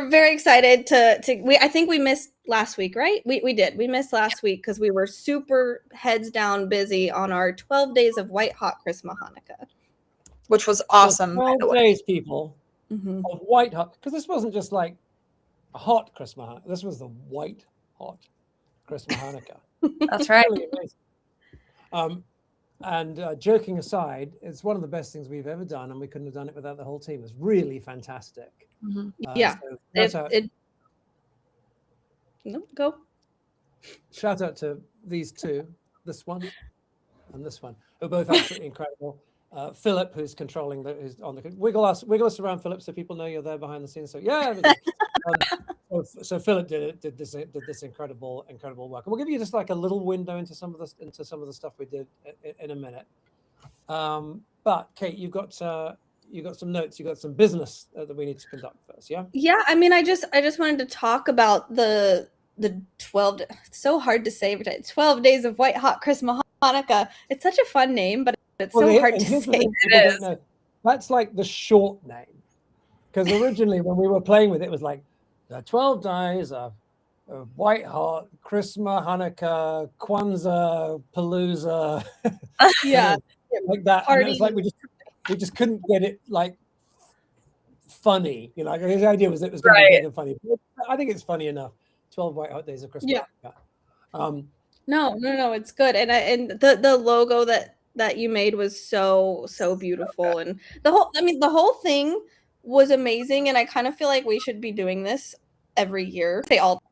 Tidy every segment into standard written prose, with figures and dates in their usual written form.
we're very excited to I think we missed last week, right? We did. We missed last week because we were super heads down busy on our 12 days of white hot Christmas Hanukkah. Which was awesome. 12 days, people, of white hot, because this wasn't just like a hot Christmas Hanukkah. This was the white hot Christmas Hanukkah. That's right. Really amazing. And joking aside, it's one of the best things we've ever done, and we couldn't have done it without the whole team. It's really fantastic. Yeah. So No, go. shout out to these two, this one and this one, who are both absolutely incredible. Philip, who's controlling who's on the wiggle us around, Philip, so people know you're there behind the scenes. So yeah, so Philip did this incredible work, and we'll give you just like a little window into some of the stuff we did in a minute. But Kate, you've got some notes, you got some business that we need to conduct first. Yeah, I mean, I just wanted to talk about the 12, it's so hard to say, but 12 days of white hot Christmas Hanukkah. It's such a fun name, but it's so hard to say. It is. That's like the short name, because originally when we were playing with it, it was like the 12 days of white hot Christmas Hanukkah Kwanzaa Palooza. Yeah, like that. And it was like we just couldn't get it like funny. You know, like, the idea was it was going to be big and funny. I think it's funny enough. 12 white hot days of Christmas. Yeah. No, it's good. And the logo that you made was so beautiful, and the whole thing was amazing. And I kind of feel like we should be doing this every year. Say all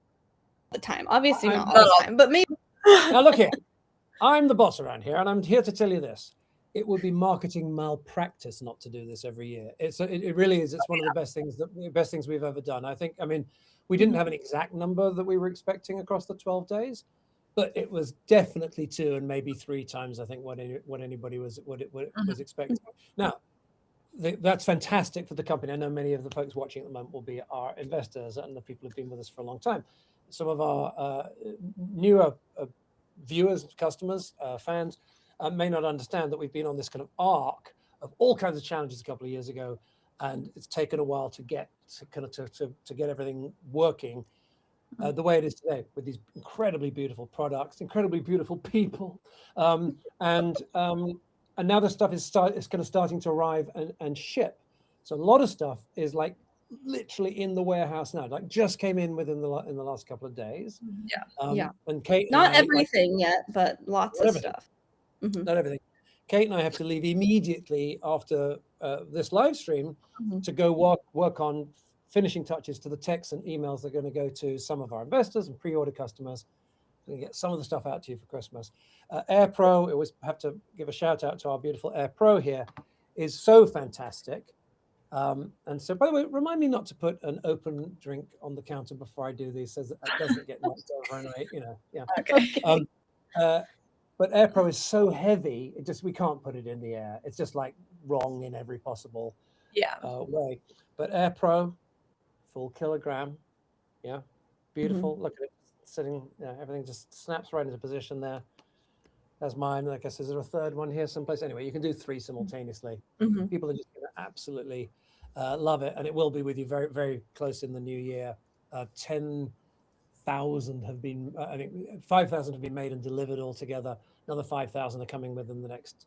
the time, obviously not all the time, but maybe. Now look here, I'm the boss around here, and I'm here to tell you this: it would be marketing malpractice not to do this every year. It really is. It's one of the best things we've ever done. I mean, we didn't have an exact number that we were expecting across the 12 days, but it was definitely 2 and maybe 3 times, I think, what anybody was expecting. Now, that's fantastic for the company. I know many of the folks watching at the moment will be our investors and the people who've been with us for a long time. Some of our newer viewers, customers, fans may not understand that we've been on this kind of arc of all kinds of challenges a couple of years ago, and it's taken a while to get to get everything working the way it is today, with these incredibly beautiful products, incredibly beautiful people, and now the stuff is starting to arrive and ship. So a lot of stuff is like literally in the warehouse now, like just came in in the last couple of days. And Kate, not everything yet, but lots of stuff. Not everything. Kate and I have to leave immediately after this live stream to go work on finishing touches to the texts and emails that are going to go to some of our investors and pre-order customers. We're going to get some of the stuff out to you for Christmas. Air Pro, I always have to give a shout out to our beautiful Air Pro here, is so fantastic. And so, by the way, remind me not to put an open drink on the counter before I do these, so that it doesn't get knocked over. And Okay. But Air Pro is so heavy, we can't put it in the air. It's just like wrong in every possible way. But Air Pro, full kilogram, beautiful. Look at it sitting. Everything just snaps right into position there. That's mine. I guess is there a third one here someplace? Anyway, you can do 3 simultaneously. People are just going to absolutely love it, and it will be with you very, very close in the new year. 10,000 have been, I think 5,000 have been made and delivered altogether. Another 5,000 are coming within the next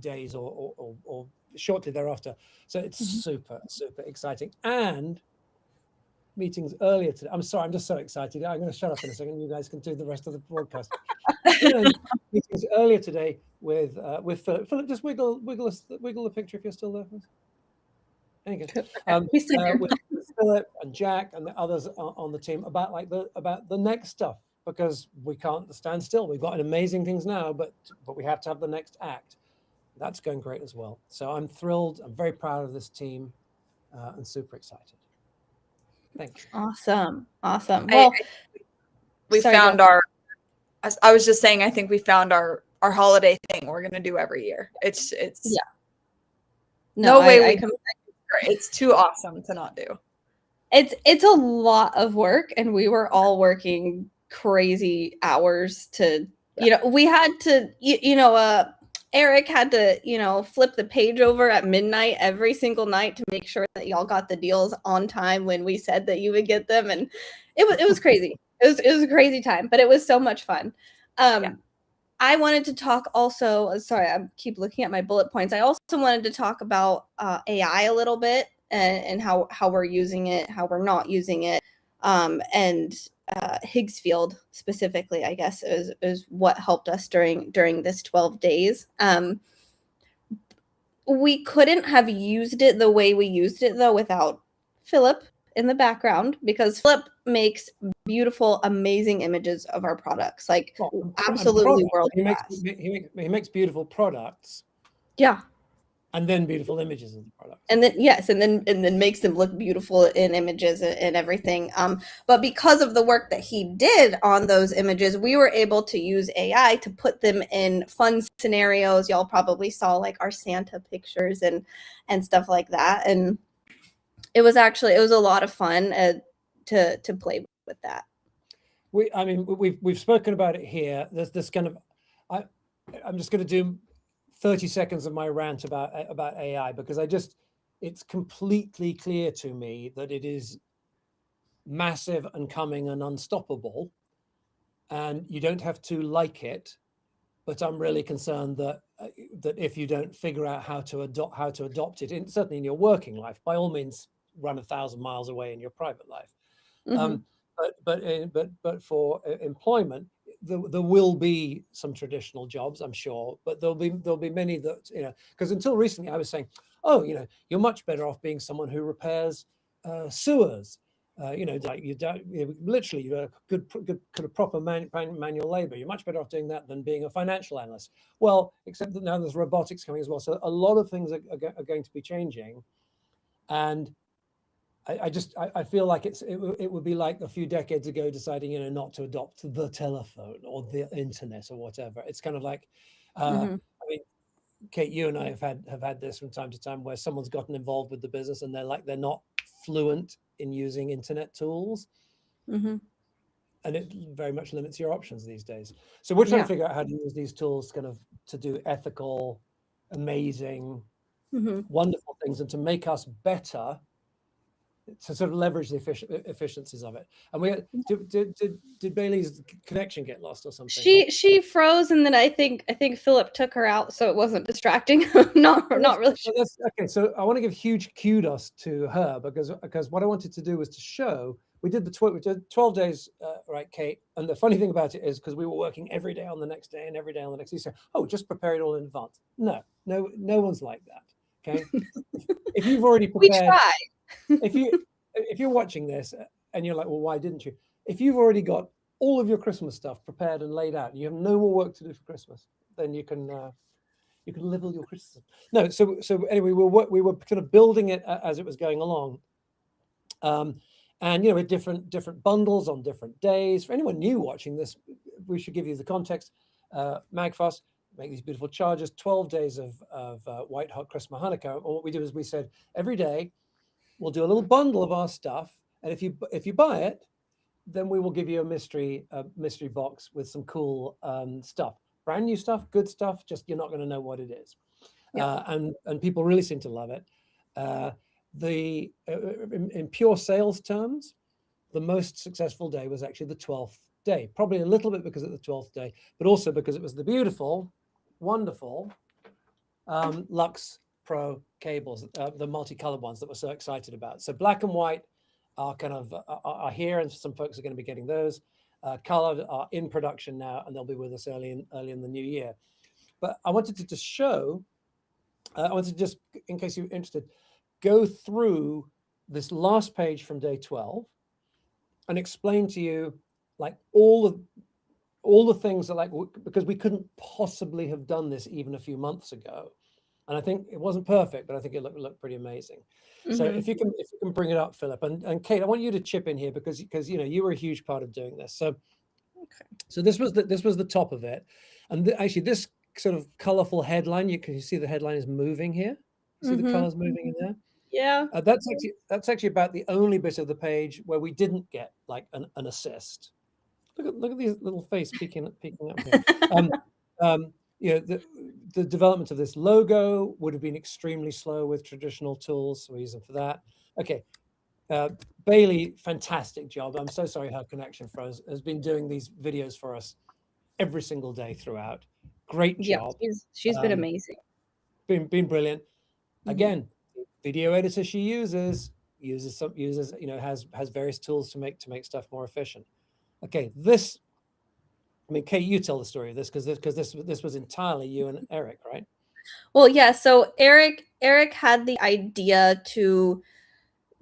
days or shortly thereafter. So it's super, super exciting. And meetings earlier today. I'm sorry, I'm just so excited. I'm going to shut up in a second. You guys can do the rest of the broadcast. Meetings earlier today with Philip. Philip, just wiggle the picture if you're still there. There you go. With Philip and Jack and the others on the team about the next stuff, because we can't stand still. We've got amazing things now, but we have to have the next act. That's going great as well. So I'm thrilled. I'm very proud of this team and super excited. Thanks. Awesome. Well, I was just saying, I think we found our holiday thing we're going to do every year. It's it's too awesome to not do. It's a lot of work, and we were all working crazy hours to, we had to, Eric had to, you know, flip the page over at midnight every single night to make sure that y'all got the deals on time when we said that you would get them, and it was crazy. It was a crazy time, but it was so much fun. Yeah. I wanted to talk also. Sorry, I keep looking at my bullet points. I also wanted to talk about AI a little bit, and how we're using it, how we're not using it, and Higgs field specifically, I guess, is what helped us during this 12 days. We couldn't have used it the way we used it, though, without Philip in the background, because Philip makes beautiful, amazing images of our products, like absolutely world class. He makes beautiful products. Yeah. And then beautiful images of the products. And then yes, and then makes them look beautiful in images and everything. But because of the work that he did on those images, we were able to use AI to put them in fun scenarios. Y'all probably saw like our Santa pictures and stuff like that. And it was a lot of fun to play with that. We've spoken about it here. There's this kind of, I'm just going to do 30 seconds of my rant about AI, because it's completely clear to me that it is massive and coming and unstoppable, and you don't have to like it, but I'm really concerned that if you don't figure out how to adopt it, certainly in your working life, by all means run 1,000 miles away in your private life. Mm-hmm. But for employment, there will be some traditional jobs, I'm sure, but there'll be many that, you know, because until recently I was saying, oh, you know, you're much better off being someone who repairs sewers. You know, like literally you're a good kind of proper manual labor. You're much better off doing that than being a financial analyst. Well, except that now there's robotics coming as well, so a lot of things are going to be changing, and I feel like it would be like a few decades ago deciding, you know, not to adopt the telephone or the internet or whatever. It's kind of like, Mm-hmm. I mean, Kate, you and I have had this from time to time where someone's gotten involved with the business and they're not fluent in using internet tools. Mm-hmm. And it very much limits your options these days. So we're trying to figure out how to use these tools kind of to do ethical, amazing, Mm-hmm. wonderful things, and to make us better, to sort of leverage the efficiencies of it. And we did Bailey's connection get lost or something? She froze, and then I think Philip took her out, so it wasn't distracting. not really sure. Okay, so I want to give huge kudos to her, because what I wanted to do was to show we did 12 days, right, Kate? And the funny thing about it is, because we were working every day on the next day and every day on the next day, so prepare it all in advance. No one's like that. Okay, if you've already prepared, we try. if you're watching this and you're like, well, why didn't you? If you've already got all of your Christmas stuff prepared and laid out, and you have no more work to do for Christmas, then you can live all your Christmas. No, so anyway, we were kind of building it as it was going along, and you know, with different bundles on different days. For anyone new watching this, we should give you the context. MAGFAST make these beautiful chargers, 12 days of white hot Christma Hanukkah. And what we do is we said every day we'll do a little bundle of our stuff, and if you buy it, then we will give you a mystery box with some cool stuff, brand new stuff, good stuff. Just you're not going to know what it is, and people really seem to love it. In pure sales terms, the most successful day was actually the 12th day. Probably a little bit because of the 12th day, but also because it was the beautiful, wonderful Lux Pro cables, the multicolored ones that we're so excited about. So black and white are kind of are here, and some folks are going to be getting those. Colored are in production now, and they'll be with us early in the new year. But I wanted to just show, I wanted to just, in case you're interested, go through this last page from day 12 and explain to you like all the things that, like, because we couldn't possibly have done this even a few months ago. And I think it wasn't perfect, but I think it looked pretty amazing. Mm-hmm. So if you can bring it up, Philip, and Kate, I want you to chip in here because you know, you were a huge part of doing this. So so this was the top of it, and actually this sort of colorful headline, you see the headline is moving here. You see the colors moving in there. Yeah. That's actually about the only bit of the page where we didn't get like an assist. Look at these little face peeking up here. the development of this logo would have been extremely slow with traditional tools. So we're using for that. Okay. Bailey, fantastic job. I'm so sorry her connection froze. Has been doing these videos for us every single day throughout. Great Yeah, job. she's been amazing. Been brilliant. Mhm. Again, video editor she uses has various tools to make stuff more efficient. Okay, this. I mean, Kate, you tell the story of this because this was entirely you and Eric, right? Well, yeah, so Eric had the idea to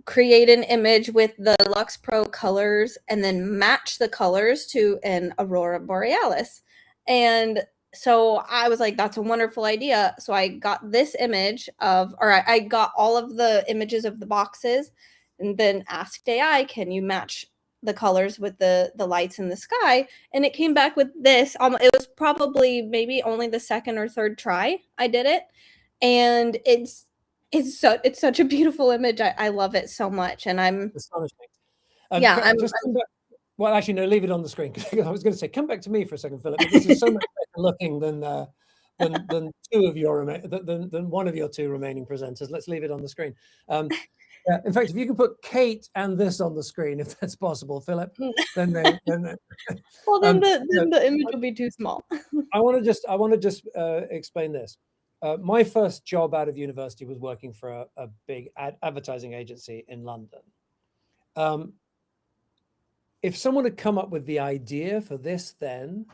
create an image with the Lux Pro colors and then match the colors to an aurora borealis. And so I was like, that's a wonderful idea. So I got this image I got all of the images of the boxes and then asked AI, can you match the colors with the lights in the sky? And it came back with this. It was probably maybe only the second or third try I did it. And it's such a beautiful image. I love it so much, and I'm astonishing. Well, actually, no, leave it on the screen because I was going to say, come back to me for a second, Philip. But this is so much better looking than two of your than one of your two remaining presenters. Let's leave it on the screen. In fact, if you can put Kate and this on the screen, if that's possible, Philip, then well, then the image will be too small. I want to just explain this. My first job out of university was working for a big advertising agency in London. If someone had come up with the idea for this then,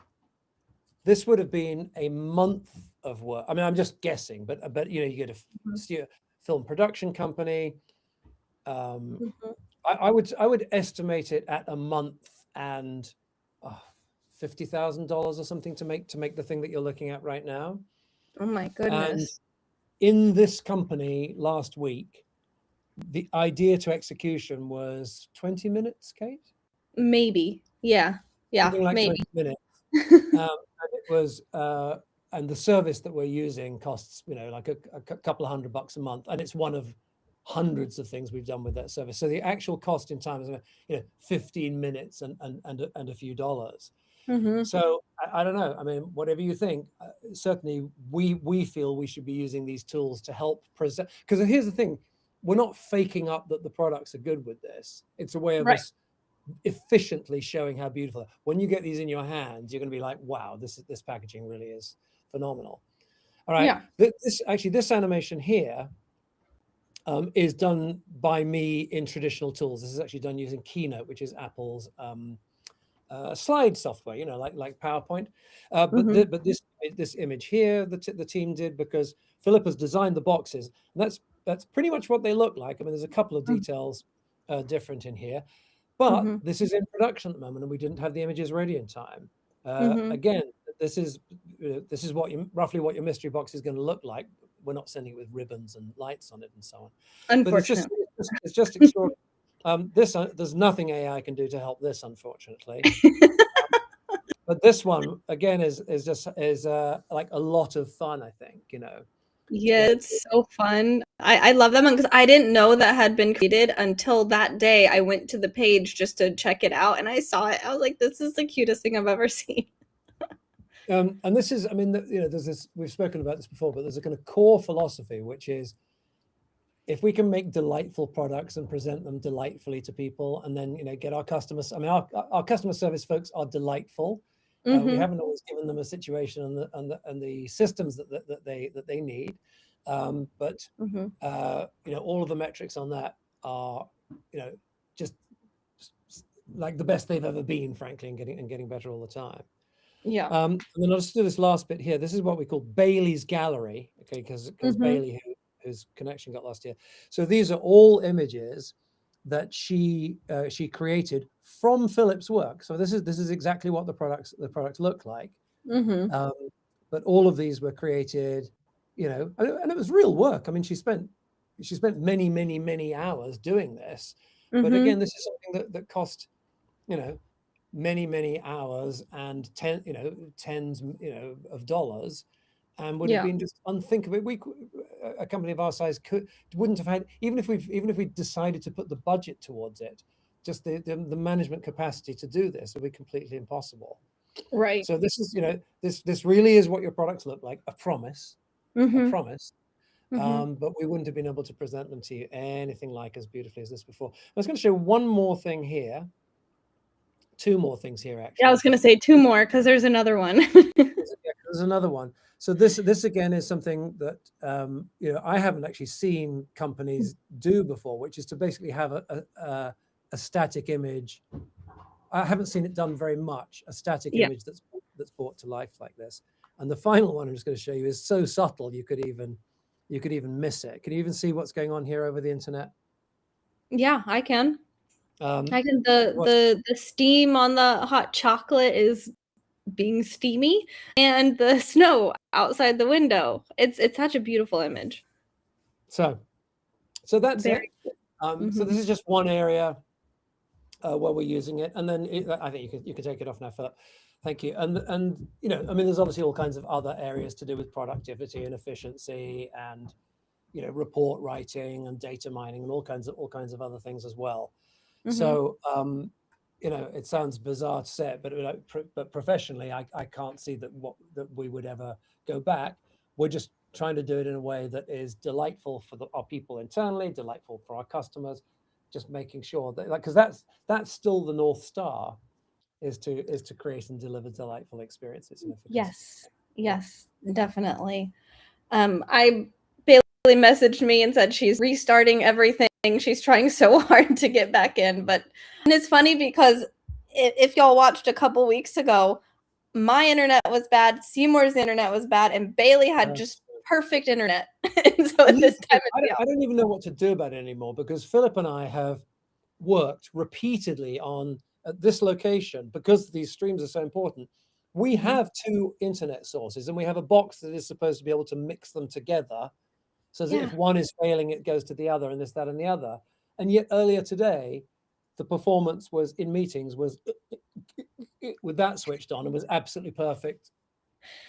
this would have been a month of work. I mean, I'm just guessing, but you get a film production company. I would estimate it at a month and $50,000 or something to make the thing that you're looking at right now. Oh my goodness. And in this company last week, the idea to execution was 20 minutes, Kate? Maybe. Yeah. Something like maybe 20 minutes. And it was and the service that we're using costs, like a couple of $100 a month, and it's one of hundreds of things we've done with that service. So the actual cost in time is 15 minutes and a few dollars. Mm-hmm. So I don't know. I mean, whatever you think, certainly we feel we should be using these tools to help present. Because here's the thing, we're not faking up that the products are good with this. It's a way of us efficiently showing how beautiful. When you get these in your hands, you're going to be like, wow, this packaging really is phenomenal. All right. Yeah. This animation here is done by me in traditional tools. This is actually done using Keynote, which is Apple's slide software, like PowerPoint. But this image here, the team did because Philip has designed the boxes. And that's pretty much what they look like. I mean, there's a couple of details different in here, but this is in production at the moment, and we didn't have the images ready in time. Again, this is roughly what your mystery box is going to look like. We're not sending it with ribbons and lights on it and so on. Unfortunately, but it's just extraordinary. There's nothing AI can do to help this, unfortunately. But this one again is like a lot of fun, I think. Yeah, it's so fun. I love that one because I didn't know that had been created until that day. I went to the page just to check it out, and I saw it. I was like, "This is the cutest thing I've ever seen." And this is, I mean, there's this. We've spoken about this before, but there's a kind of core philosophy, which is, if we can make delightful products and present them delightfully to people, and then get our customers. I mean, our customer service folks are delightful. We haven't always given them a situation and the systems that they need, but all of the metrics on that are just like the best they've ever been, frankly, and getting better all the time. Yeah. And then I'll just do this last bit here. This is what we call Bailey's gallery, okay? Because Bailey, whose connection got lost here. So these are all images that she created from Philip's work. So this is exactly what the products look like. But all of these were created, and it was real work. I mean, she spent many hours doing this. But again, this is something that cost, many hours and tens of dollars, and would have been just unthinkable. A company of our size wouldn't have had, even if we decided to put the budget towards it, just the management capacity to do this would be completely impossible. Right. So this is, this really is what your products look like, a promise, Mhm. Mhm. but we wouldn't have been able to present them to you anything like as beautifully as this before. I was going to show one more thing here, two more things here, Yeah, I was actually. gonna say 2 more because there's another one. There's another one. So this again is something that I haven't actually seen companies do before, which is to basically have a static image. I haven't seen it done very much. A static Yeah. image that's brought to life like this. And the final one I'm just going to show you is so subtle you could even miss it. Can you even see what's going on here over the internet? Yeah, I can. Um, I can what's the steam on the hot chocolate is being steamy, and the snow outside the window. It's such a beautiful image. so that's it. Very cool. So this Mhm. is just one area where we're using it, and then I think you can take it off now, Philip. Thank you. And I mean, there's obviously all kinds of other areas to do with productivity and efficiency, and report writing and data mining and all kinds of other things as well. Mhm. So it sounds bizarre to say it, but professionally, I can't see that we would ever go back. We're just trying to do it in a way that is delightful for our people internally, delightful for our customers, just making sure that, because that's still the North Star, is to create and deliver delightful experiences, for customers. Yes. Yes, definitely. I Bailey messaged me and said she's restarting everything. She's trying so hard to get back in, but and it's funny because if y'all watched a couple weeks ago, my internet was bad, Seymour's internet was bad, and Bailey had just perfect internet. And so at this time I don't even know what to do about it anymore, because Philip and I have worked repeatedly on at this location, because these streams are so important. We have two internet sources, and we have a box that is supposed to be able to mix them together, so that if one is failing, it goes to the other, and this, that, and the other. And yet earlier today, the performance was in meetings was with that switched on and was absolutely perfect,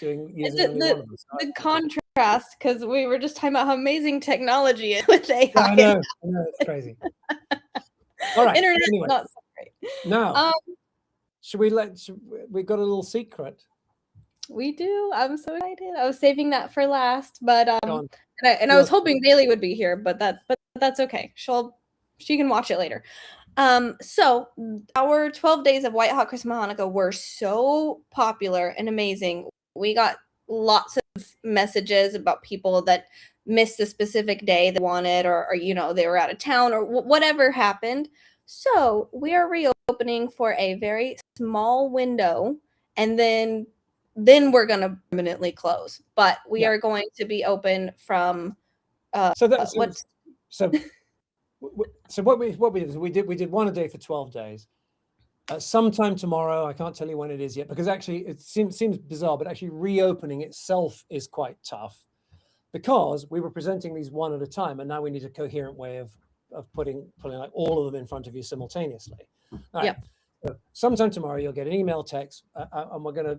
using only one of them. The contrast, because we were just talking about how amazing technology is with AI. Yeah, I know, it's crazy. All right. Internet Anyway, not so great. now, we got a little secret. We do. I'm so excited. I was saving that for last, but I was hoping Bailey would be here, but that's okay. She can watch it later. So our 12 days of White Hot Christmas Hanukkah were so popular and amazing. We got lots of messages about people that missed a specific day they wanted, or they were out of town, or whatever happened. So we are reopening for a very small window, and then we're gonna permanently close. But we are going to be open from so what we did is we did one a day for 12 days. Sometime tomorrow, I can't tell you when it is yet, because actually it seems bizarre, but actually reopening itself is quite tough, because we were presenting these one at a time, and now we need a coherent way of putting like all of them in front of you simultaneously. All right. So sometime tomorrow you'll get an email, text, and we're gonna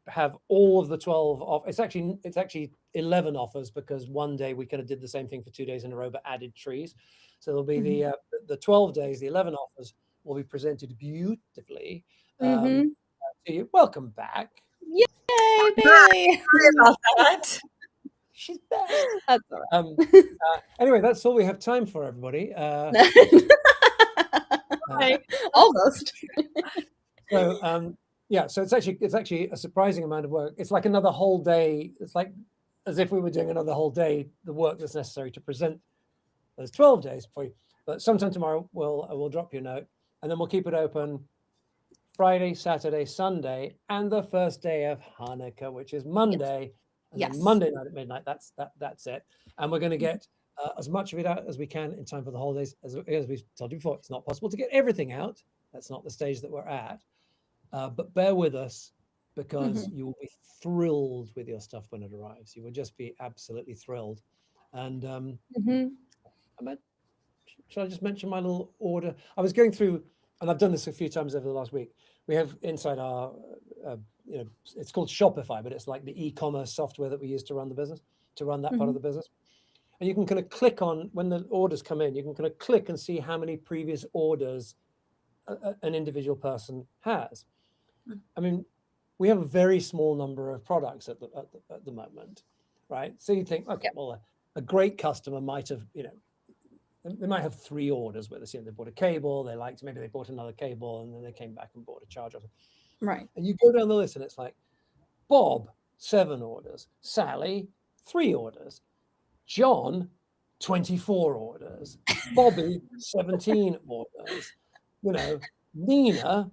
have all of the 12 off. It's actually 11 offers, because one day we kind of did the same thing for 2 days in a row, but added trees. So there'll be the 12 days, the 11 offers will be presented beautifully to you. Welcome back. Yay, Bailey! Sorry about that. She's back. That's all right. Anyway, that's all we have time for, everybody. Almost. So so it's actually a surprising amount of work. It's like another whole day. It's like as if we were doing another whole day, the work that's necessary to present those 12 days for you. But sometime tomorrow we'll drop you a note, and then we'll keep it open Friday, Saturday, Sunday, and the first day of Hanukkah, which is Monday. Yes. And then Monday night at midnight. That's it. And we're going to get as much of it out as we can in time for the holidays. As we told you before, it's not possible to get everything out. That's not the stage that we're at. But bear with us, because you will be thrilled with your stuff when it arrives. You will just be absolutely thrilled. And should I just mention my little order? I was going through, and I've done this a few times over the last week. We have inside our, it's called Shopify, but it's like the e-commerce software that we use to run the business, to run that part of the business. And you can kind of click on, when the orders come in, you can kind of click and see how many previous orders an individual person has. I mean, we have a very small number of products at the moment, right? So you think, okay, well, a great customer might have, they might have 3 orders with us. They bought a cable, they liked, maybe they bought another cable, and then they came back and bought a charger. Right. And you go down the list, and it's like Bob, 7 orders, Sally, 3 orders, John, 24 orders, Bobby, 17 orders, Nina,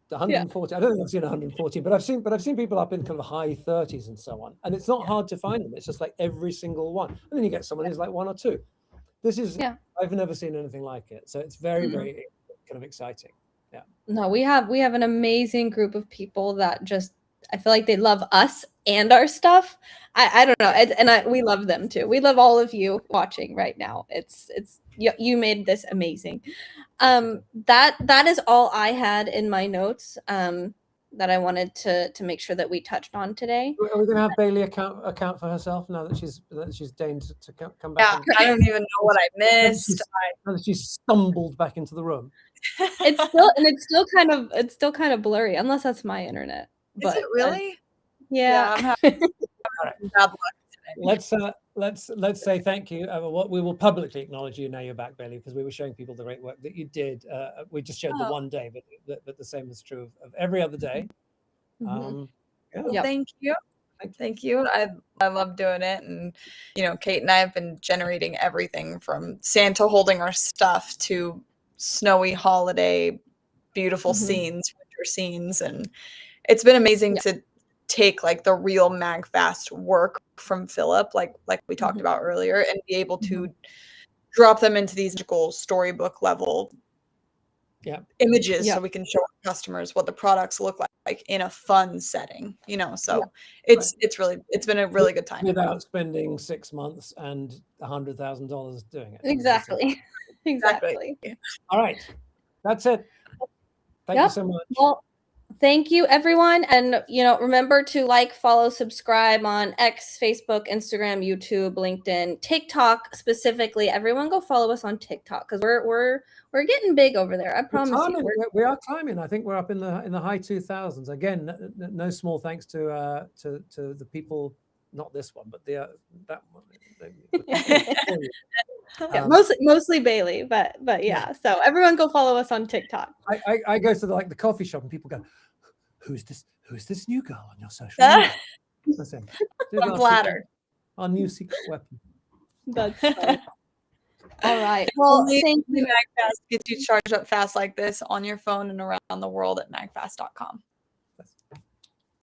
140. I don't think I've seen 114, but I've seen people up in kind of high 30s and so on. And it's not hard to find them. It's just like every single one. And then you get someone who's like 1 or 2. This is, I've never seen anything like it. So it's very, very kind of exciting. Yeah. No, we have an amazing group of people that just, I feel like they love us and our stuff. I don't know. We love them too. We love all of you watching right now. You made this amazing. That is all I had in my notes that I wanted to make sure that we touched on today. Are we going to have Bailey account for herself now that she's deigned to come back? Yeah, I don't even know what I missed. Now that she's stumbled back into the room. It's still kind of blurry, unless that's my internet. Is it really? Yeah. I'm having bad luck today. Let's say thank you. What we will publicly acknowledge you now you're back, Bailey, because we were showing people the great work that you did. We just showed the one day, but the same is true of every other day. Thank you. Thank you. I love doing it, and Kate and I have been generating everything from Santa holding our stuff to snowy holiday, beautiful scenes, winter scenes, and it's been amazing to take like the real MAGFAST work from Philip, like we talked about earlier, and be able to drop them into these magical storybook level images so we can show our customers what the products look like in a fun setting, so it's been a really good time without spending 6 months and $100,000 doing it. Exactly. All right, that's it. Thank you so much. Well, thank you, everyone. And, remember to like, follow, subscribe on X, Facebook, Instagram, YouTube, LinkedIn, TikTok specifically. Everyone go follow us on TikTok because we're getting big over there. I promise you. We are climbing. I think we're up in the high 2000s. Again, no small thanks to the people, not this one, but that one. Mostly Bailey, but yeah. So everyone go follow us on TikTok. I go to the coffee shop and people go, who's this new girl on your social media? I'm flattered. Our new secret weapon. That's funny. All right. Well, thank you. MAGFAST gets you charged up fast like this on your phone and around the world at magfast.com.